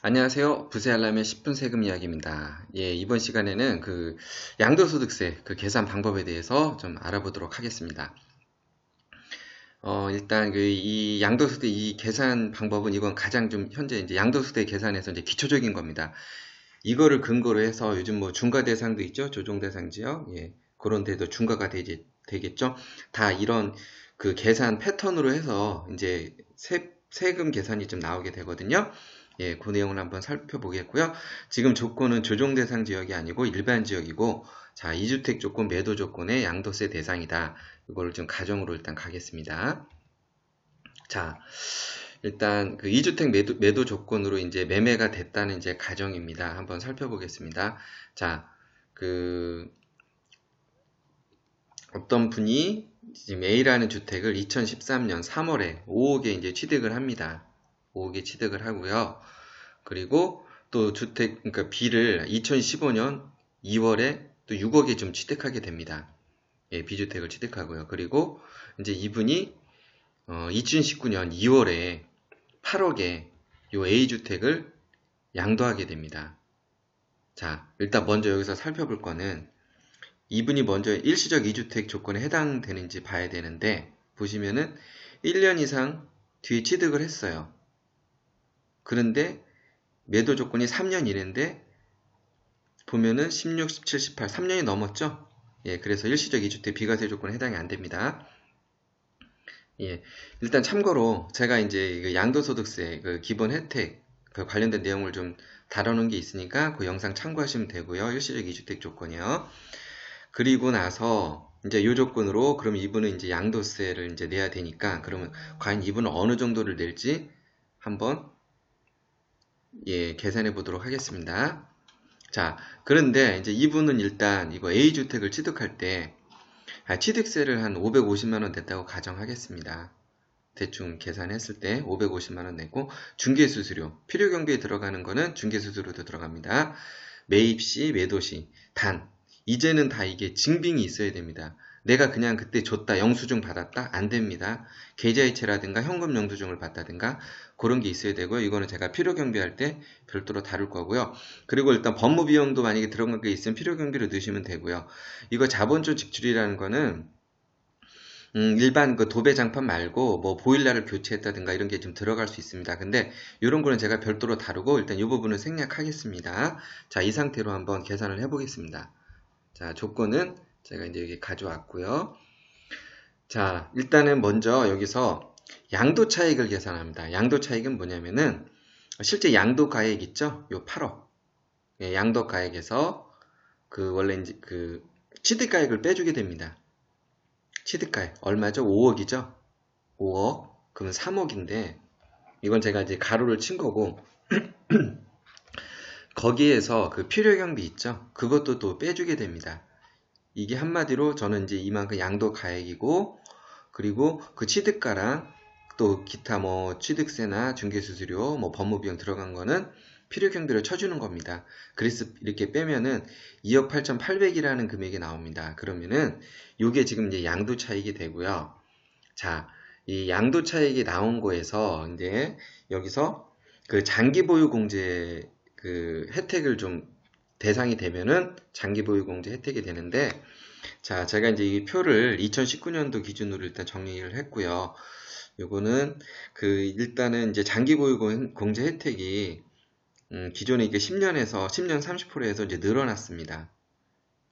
안녕하세요. 부세알람의 10분 세금 이야기입니다. 예, 이번 시간에는 양도소득세 계산 방법에 대해서 좀 알아보도록 하겠습니다. 일단 이 양도소득 이 계산 방법은 이건 가장 좀 현재 이제 양도소득 계산에서 이제 기초적인 겁니다. 이거를 근거로 해서 요즘 뭐 중과 대상도 있죠. 조정 대상 지역. 예. 그런 데도 중과가 되겠죠. 다 이런 계산 패턴으로 해서 이제 세금 계산이 좀 나오게 되거든요. 예, 그 내용을 한번 살펴보겠고요. 지금 조건은 조정 대상 지역이 아니고 일반 지역이고, 자, 2주택 조건, 매도 조건의 양도세 대상이다. 이걸 좀 가정으로 일단 가겠습니다. 자, 일단 2주택 매도 조건으로 이제 매매가 됐다는 이제 가정입니다. 한번 살펴보겠습니다. 자, 어떤 분이 지금 A라는 주택을 2013년 3월에 5억에 이제 취득을 합니다. 5억에 취득을 하고요. 그리고 또 그러니까 B를 2015년 2월에 또 6억에 좀 취득하게 됩니다. 예, B주택을 취득하고요. 그리고 이제 이분이 2019년 2월에 8억에 요 A주택을 양도하게 됩니다. 자, 일단 먼저 여기서 살펴볼 거는 이분이 먼저 일시적 2주택 조건에 해당되는지 봐야 되는데, 보시면은 1년 이상 뒤에 취득을 했어요. 그런데 매도 조건이 3년 이내인데 보면은 16, 17, 18, 3년이 넘었죠? 예, 그래서 일시적 2주택 비과세 조건에 해당이 안 됩니다. 예, 일단 참고로 제가 이제 양도소득세 기본 혜택 관련된 내용을 좀 다뤄놓은 게 있으니까 그 영상 참고하시면 되고요. 일시적 2주택 조건이요. 그리고 나서 이제 이 조건으로 그럼 이분은 이제 양도세를 이제 내야 되니까, 그러면 과연 이분은 어느 정도를 낼지 한번 예, 계산해 보도록 하겠습니다. 자, 그런데 이제 이분은 일단 이거 A주택을 취득할 때 취득세를 한 550만 원 냈다고 가정하겠습니다. 대충 계산했을 때 550만 원 내고, 중개수수료, 필요경비에 들어가는 거는 중개수수료도 들어갑니다. 매입시, 매도시, 단 이제는 다 이게 증빙이 있어야 됩니다. 내가 그냥 그때 줬다, 영수증 받았다? 안 됩니다. 계좌이체라든가 현금 영수증을 받다든가 그런 게 있어야 되고요. 이거는 제가 필요경비할 때 별도로 다룰 거고요. 그리고 일단 법무비용도 만약에 들어간 게 있으면 필요경비로 넣으시면 되고요. 이거 자본적 직출이라는 거는 일반 도배장판 말고 뭐 보일러를 교체했다든가 이런 게 좀 들어갈 수 있습니다. 근데 이런 거는 제가 별도로 다루고 일단 이 부분은 생략하겠습니다. 자, 이 상태로 한번 계산을 해보겠습니다. 자, 조건은 제가 이제 여기 가져왔고요. 자, 일단은 먼저 여기서 양도 차익을 계산합니다. 양도 차익은 뭐냐면은 실제 양도 가액 있죠? 요 8억. 예, 양도 가액에서 원래 이제 취득 가액을 빼주게 됩니다. 취득가액 얼마죠? 5억이죠? 5억. 그러면 3억인데 이건 제가 이제 가로를 친 거고, 거기에서 필요경비 있죠? 그것도 또 빼주게 됩니다. 이게 한마디로 저는 이제 이만큼 양도 가액이고, 그리고 그 취득가랑 또 기타 뭐 취득세나 중개수수료, 뭐 법무비용 들어간 거는 필요경비로 쳐주는 겁니다. 그래서 이렇게 빼면은 2억 8,800이라는 금액이 나옵니다. 그러면은 이게 지금 이제 양도 차익이 되고요. 자, 이 양도 차익이 나온 거에서 이제 여기서 장기 보유 공제 혜택을 좀 대상이 되면은 장기 보유 공제 혜택이 되는데, 자, 제가 이제 이 표를 2019년도 기준으로 일단 정리를 했고요. 요거는 일단은 이제 장기 보유 공제 혜택이 기존에 이게 10년에서 10년 30%에서 이제 늘어났습니다.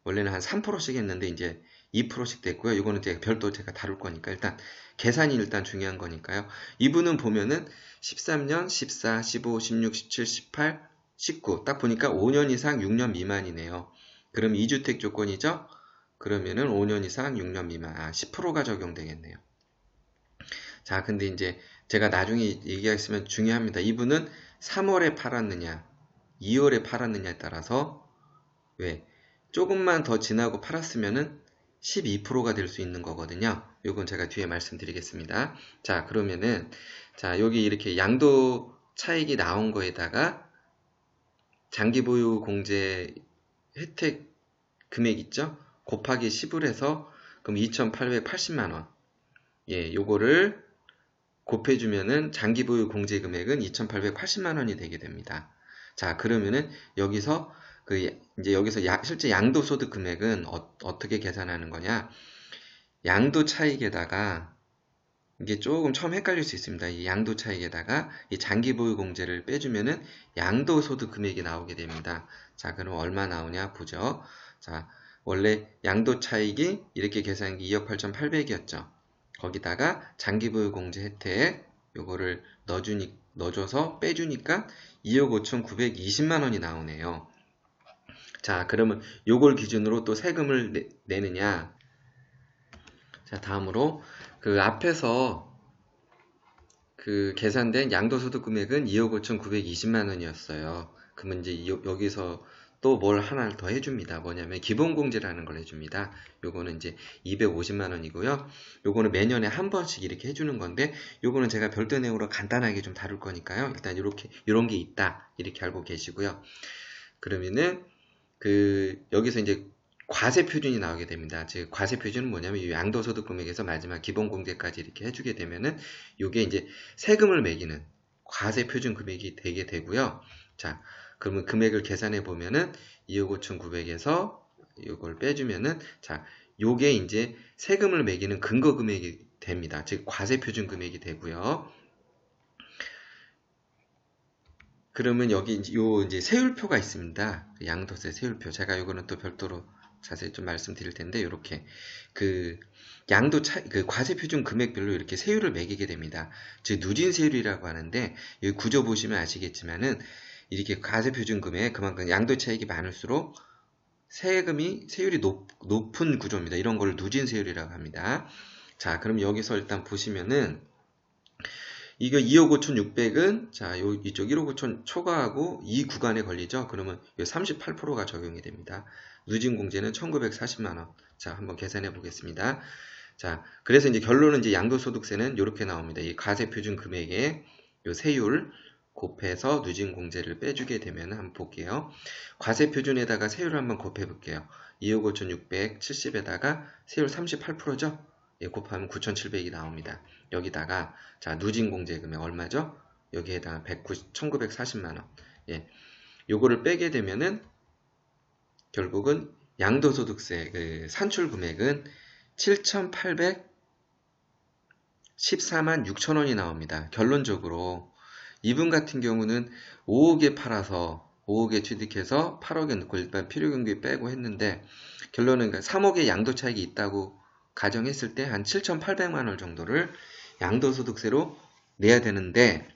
원래는 한 3%씩 했는데 이제 2%씩 됐고요. 이거는 제가 별도 제가 다룰 거니까 일단 계산이 일단 중요한 거니까요. 이분은 보면은 13년, 14, 15, 16, 17, 18, 19 딱 보니까 5년 이상 6년 미만이네요. 그럼 2주택 조건이죠? 그러면은 5년 이상 6년 미만, 10%가 적용되겠네요. 자, 근데 이제 제가 나중에 얘기하겠으면 중요합니다. 이분은 3월에 팔았느냐, 2월에 팔았느냐에 따라서 왜 조금만 더 지나고 팔았으면은 12%가 될 수 있는 거거든요. 이건 제가 뒤에 말씀드리겠습니다. 자, 그러면은 자, 여기 이렇게 양도 차익이 나온 거에다가 장기 보유 공제 혜택 금액 있죠? 곱하기 10을 해서 그럼 2,880만 원. 예, 요거를 곱해주면은 장기 보유 공제 금액은 2,880만 원이 되게 됩니다. 자, 그러면은 여기서 이제 여기서 실제 양도소득 금액은 어떻게 계산하는 거냐? 양도 차익에다가 이게 조금 처음 헷갈릴 수 있습니다. 이 양도 차익에다가 이 장기 보유 공제를 빼주면은 양도소득 금액이 나오게 됩니다. 자, 그럼 얼마 나오냐 보죠. 자, 원래 양도 차익이 이렇게 계산한 게 2억 8,800이었죠. 거기다가 장기 보유 공제 혜택 요거를 넣어줘서 빼주니까 2억 5,920만 원이 나오네요. 자, 그러면 요걸 기준으로 또 세금을 내느냐? 자, 다음으로 그 앞에서 그 계산된 양도소득 금액은 2억 5,920만 원이었어요. 그러면 이제 여기서 또 뭘 하나 더 해줍니다. 뭐냐면 기본공제라는 걸 해줍니다. 요거는 이제 250만 원이고요. 요거는 매년에 한 번씩 이렇게 해주는 건데, 요거는 제가 별도 내용으로 간단하게 좀 다룰 거니까요. 일단 이런 게 있다. 이렇게 알고 계시고요. 그러면은 여기서 이제 과세 표준이 나오게 됩니다. 즉 과세 표준은 뭐냐면 이 양도소득 금액에서 마지막 기본공제까지 이렇게 해주게 되면은 요게 이제 세금을 매기는 과세 표준 금액이 되게 되고요. 자, 그러면 금액을 계산해 보면은 2억 5,900에서 요걸 빼주면은 자, 요게 이제 세금을 매기는 근거 금액이 됩니다. 즉 과세 표준 금액이 되고요. 그러면 여기 이제 세율표가 있습니다. 양도세 세율표. 제가 요거는 또 별도로 자세히 좀 말씀드릴 텐데, 요렇게 과세 표준 금액별로 이렇게 세율을 매기게 됩니다. 즉 누진 세율이라고 하는데, 여기 구조 보시면 아시겠지만은 이렇게 과세 표준 금액 그만큼 양도 차익이 많을수록 세율이 높은 구조입니다. 이런 걸 누진 세율이라고 합니다. 자, 그럼 여기서 일단 보시면은 이거 2억 5,600은 자, 이쪽 1억 5천 초과하고 이 구간에 걸리죠. 그러면 38%가 적용이 됩니다. 누진공제는 1,940만 원. 자, 한번 계산해 보겠습니다. 자, 그래서 이제 결론은 이제 양도소득세는 이렇게 나옵니다. 이 과세표준 금액에 요 세율 곱해서 누진공제를 빼주게 되면 한번 볼게요. 과세표준에다가 세율을 한번 곱해 볼게요. 2억 5,670에다가 세율 38%죠? 예, 곱하면 9,700이 나옵니다. 여기다가 자, 누진공제 금액 얼마죠? 여기에다가 1,940만 원. 예. 요거를 빼게 되면은 결국은 양도소득세 산출 금액은 7,814만 6천 원이 나옵니다. 결론적으로 이분 같은 경우는 5억에 팔아서 5억에 취득해서 8억에 넣고 일반 필요경비 빼고 했는데 결론은 3억의 양도 차익이 있다고 가정했을 때 한 7,800만 원 정도를 양도소득세로 내야 되는데,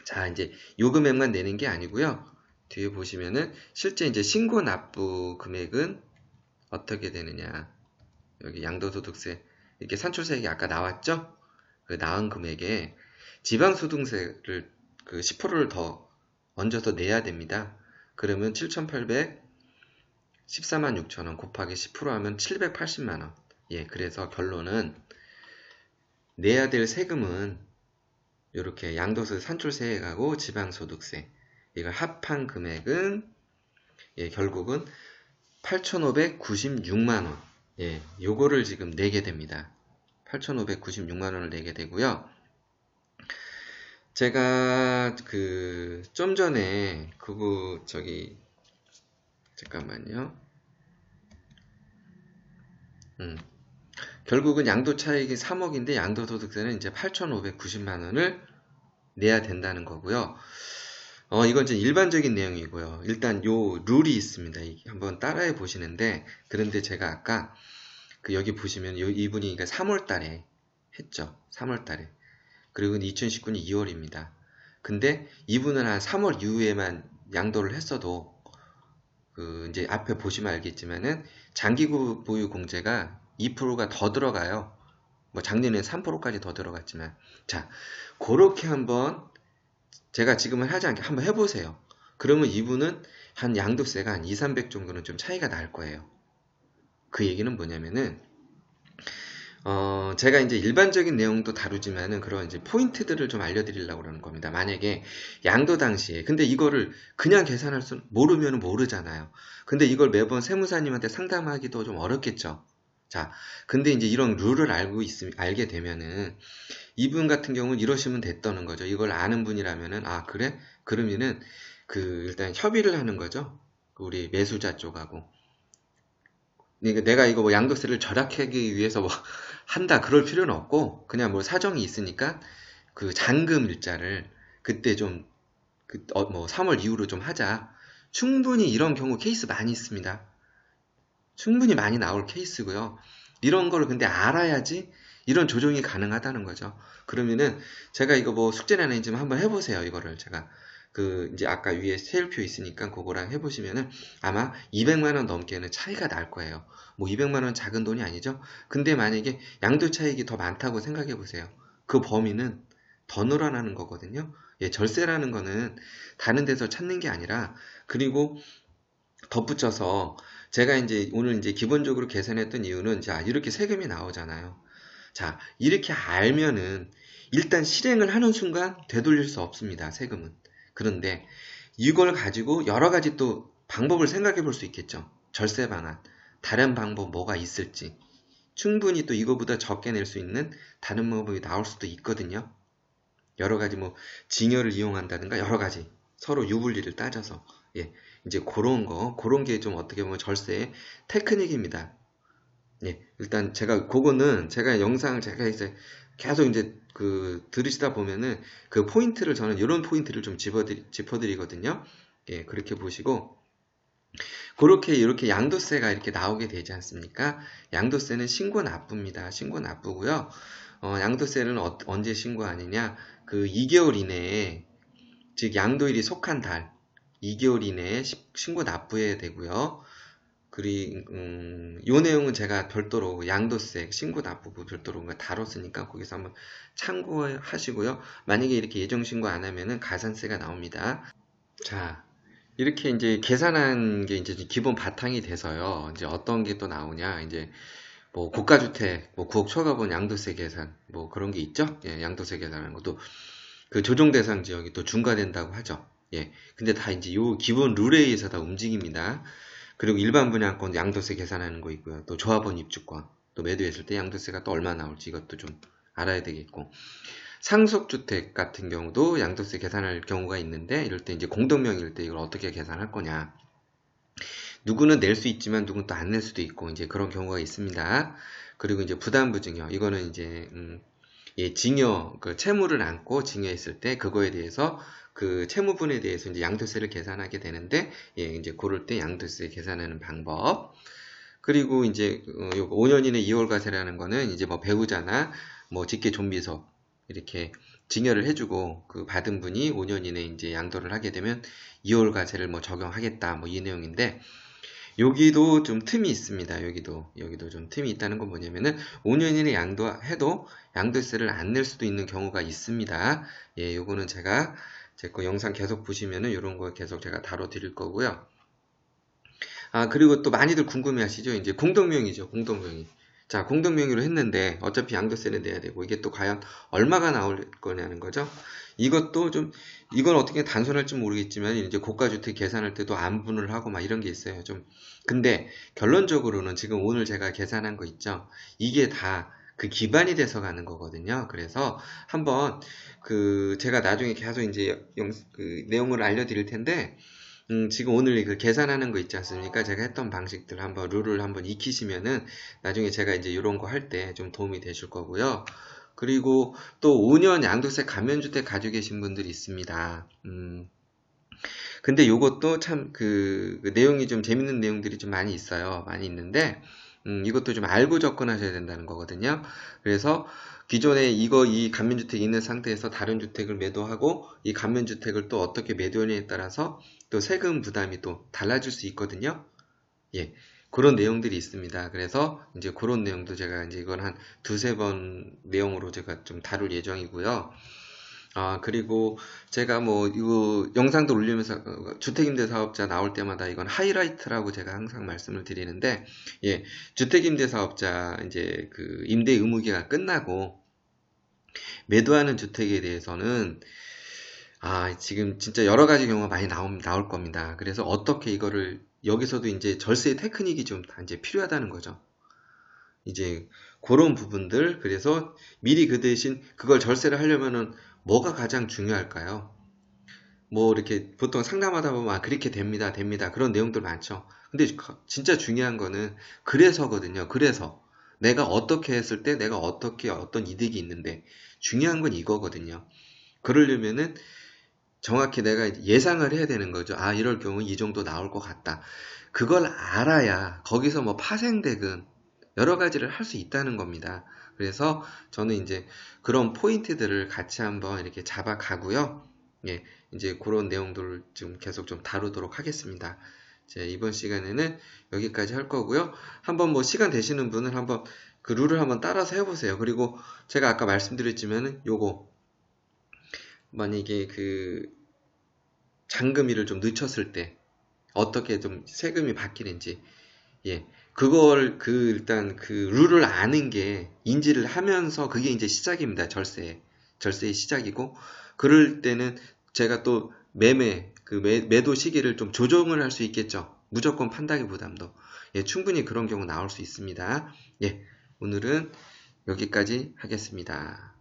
자, 이제 요 금액만 내는 게 아니고요. 뒤에 보시면은 실제 이제 신고 납부 금액은 어떻게 되느냐. 여기 양도소득세 이렇게 산출세액이 아까 나왔죠? 그 나온 금액에 지방소득세를 10%를 더 얹어서 내야 됩니다. 그러면 7,814만 6천 원 곱하기 10% 하면 780만 원. 예, 그래서 결론은 내야 될 세금은 이렇게 양도세 산출세액하고 지방소득세 이걸 합한 금액은 예, 결국은 8,596만 원. 예, 요거를 지금 내게 됩니다. 8,596만 원을 내게 되고요. 제가 좀 전에 잠깐만요. 결국은 양도 차익이 3억인데 양도소득세는 이제 8,590만 원을 내야 된다는 거고요. 이건 이제 일반적인 내용이고요. 일단 요 룰이 있습니다. 한번 따라해 보시는데, 그런데 제가 아까 여기 보시면 이분이 3월 달에 했죠. 3월 달에. 그리고 2019년 2월입니다. 근데 이분은 한 3월 이후에만 양도를 했어도 이제 앞에 보시면 알겠지만은 장기 보유 공제가 2%가 더 들어가요. 뭐 작년에 3%까지 더 들어갔지만, 자, 그렇게 한번 제가 지금은 하지 않게 한번 해보세요. 그러면 이분은 한 양도세가 한 2, 300 정도는 좀 차이가 날 거예요. 그 얘기는 뭐냐면은 제가 이제 일반적인 내용도 다루지만은 그런 이제 포인트들을 좀 알려드리려고 그러는 겁니다. 만약에 양도 당시에, 근데 이거를 그냥 계산할 수 모르면 모르잖아요. 근데 이걸 매번 세무사님한테 상담하기도 좀 어렵겠죠. 자, 근데 이제 이런 룰을 알게 되면은 이분 같은 경우는 이러시면 됐다는 거죠. 이걸 아는 분이라면은, 아, 그래? 그러면은 일단 협의를 하는 거죠. 우리 매수자 쪽하고. 그러니까 내가 이거 뭐 양도세를 절약하기 위해서 뭐 한다 그럴 필요는 없고, 그냥 뭐 사정이 있으니까 그 잔금 일자를 그때 좀 뭐 3월 이후로 좀 하자. 충분히 이런 경우 케이스 많이 있습니다. 충분히 많이 나올 케이스고요. 이런 거를 근데 알아야지 이런 조정이 가능하다는 거죠. 그러면은 제가 이거 뭐 숙제나 좀 한번 해보세요. 이거를 제가 이제 아까 위에 세율표 있으니까 그거랑 해보시면은 아마 200만 원 넘게는 차이가 날 거예요. 뭐 200만 원 작은 돈이 아니죠. 근데 만약에 양도 차익이 더 많다고 생각해 보세요. 그 범위는 더 늘어나는 거거든요. 예, 절세라는 거는 다른 데서 찾는 게 아니라, 그리고 덧붙여서 제가 이제 오늘 이제 기본적으로 계산했던 이유는, 자, 이렇게 세금이 나오잖아요. 자, 이렇게 알면은 일단 실행을 하는 순간 되돌릴 수 없습니다. 세금은. 그런데 이걸 가지고 여러 가지 또 방법을 생각해 볼 수 있겠죠. 절세 방안. 다른 방법 뭐가 있을지. 충분히 또 이거보다 적게 낼 수 있는 다른 방법이 나올 수도 있거든요. 여러 가지 뭐 징여를 이용한다든가 여러 가지 서로 유불리를 따져서, 예, 이제 그런 게 좀 어떻게 보면 절세의 테크닉입니다. 예, 일단 그거는 제가 영상 제가 이제 계속 이제 들으시다 보면은 그 포인트를, 저는 이런 포인트를 좀 짚어드리거든요. 예, 그렇게 보시고, 그렇게 이렇게 양도세가 이렇게 나오게 되지 않습니까? 양도세는 신고 납부입니다. 신고 납부고요. 양도세는 언제 신고하느냐? 2개월 이내에, 즉 양도일이 속한 달 2개월 이내에 신고 납부해야 되고요. 요 내용은 제가 별도로 양도세, 신고 납부부 별도로 다뤘으니까 거기서 한번 참고하시고요. 만약에 이렇게 예정 신고 안 하면은 가산세가 나옵니다. 자, 이렇게 이제 계산한 게 이제 기본 바탕이 돼서요. 이제 어떤 게 또 나오냐? 이제 뭐 고가주택, 뭐 9억 초과분 양도세 계산, 뭐 그런 게 있죠? 예, 양도세 계산하는 것도 조정 대상 지역이 또 중과된다고 하죠. 예. 근데 다 이제 요 기본 룰에 의해서 다 움직입니다. 그리고 일반 분양권 양도세 계산하는 거 있고요. 또 조합원 입주권, 또 매도했을 때 양도세가 또 얼마 나올지 이것도 좀 알아야 되겠고, 상속주택 같은 경우도 양도세 계산할 경우가 있는데, 이럴 때 이제 공동명의일 때 이걸 어떻게 계산할 거냐. 누구는 낼 수 있지만 누구는 또 안 낼 수도 있고, 이제 그런 경우가 있습니다. 그리고 이제 부담부증여, 이거는 이제 예, 징여, 채무를 안고 징여했을 때 그거에 대해서 채무분에 대해서 이제 양도세를 계산하게 되는데, 예, 이제 그럴 때 양도세 계산하는 방법. 그리고 이제 요거 5년 이내 2월 과세라는 거는 이제 뭐 배우자나 뭐 직계 좀비속 이렇게 징여를 해주고 받은 분이 5년 이내 이제 양도를 하게 되면 2월 과세를 뭐 적용하겠다, 뭐 이 내용인데, 여기도 좀 틈이 있습니다. 여기도 좀 틈이 있다는 건 뭐냐면은 5년 이내 양도해도 양도세를 안 낼 수도 있는 경우가 있습니다. 예, 요거는 제가 제 거 영상 계속 보시면은 요런 거 계속 제가 다뤄 드릴 거고요. 아, 그리고 또 많이들 궁금해 하시죠? 이제 공동명의죠. 공동명의. 자, 공동명의로 했는데 어차피 양도세는 내야 되고, 이게 또 과연 얼마가 나올 거냐는 거죠. 이건 어떻게 단순할지 모르겠지만, 이제 고가주택 계산할 때도 안분을 하고 막 이런 게 있어요. 근데 결론적으로는 지금 오늘 제가 계산한 거 있죠. 이게 다 기반이 돼서 가는 거거든요. 그래서 한번 제가 나중에 계속 이제 내용을 알려드릴 텐데, 지금 오늘 계산하는 거 있지 않습니까? 제가 했던 방식들 룰을 한번 익히시면은 나중에 제가 이제 이런 거 할 때 좀 도움이 되실 거고요. 그리고 또 5년 양도세 감면주택 가지고 계신 분들이 있습니다. 근데 요것도 참 내용이 좀 재밌는 내용들이 좀 많이 있어요. 많이 있는데, 이것도 좀 알고 접근하셔야 된다는 거거든요. 그래서 기존에 이 감면주택이 있는 상태에서 다른 주택을 매도하고, 이 감면주택을 또 어떻게 매도하느냐에 따라서 또 세금 부담이 또 달라질 수 있거든요. 예. 그런 내용들이 있습니다. 그래서 이제 그런 내용도 제가 이제 이건 한 두세 번 내용으로 제가 좀 다룰 예정이고요. 아, 그리고 제가 뭐 이거 영상도 올리면서 주택임대 사업자 나올 때마다 이건 하이라이트라고 제가 항상 말씀을 드리는데, 예, 주택임대 사업자 이제 임대 의무기가 끝나고 매도하는 주택에 대해서는 지금 진짜 여러 가지 경우가 많이 나올 겁니다. 그래서 어떻게 이거를, 여기서도 이제 절세 테크닉이 좀 이제 필요하다는 거죠. 이제 그런 부분들, 그래서 미리 그 대신 그걸 절세를 하려면은 뭐가 가장 중요할까요? 뭐 이렇게 보통 상담하다 보면 아, 그렇게 됩니다, 됩니다. 그런 내용들 많죠. 근데 진짜 중요한 거는 그래서거든요. 그래서 내가 어떻게 했을 때 내가 어떻게 어떤 이득이 있는데 중요한 건 이거거든요. 그러려면은 정확히 내가 예상을 해야 되는 거죠. 아, 이럴 경우 이 정도 나올 것 같다. 그걸 알아야 거기서 뭐 파생대금 여러 가지를 할 수 있다는 겁니다. 그래서 저는 이제 그런 포인트들을 같이 한번 이렇게 잡아가고요. 예, 이제 그런 내용들을 좀 계속 좀 다루도록 하겠습니다. 이번 시간에는 여기까지 할 거고요. 한번 뭐 시간 되시는 분은 한번 그 룰을 한번 따라서 해보세요. 그리고 제가 아까 말씀드렸지만은 요거 만약에 그 잔금일을 좀 늦췄을 때 어떻게 좀 세금이 바뀌는지, 예, 그걸 일단 그 룰을 아는 게 인지를 하면서 그게 이제 시작입니다. 절세의 시작이고, 그럴 때는 제가 또 매도 시기를 좀 조정을 할 수 있겠죠. 무조건 판다기보담도, 예, 충분히 그런 경우 나올 수 있습니다. 예, 오늘은 여기까지 하겠습니다.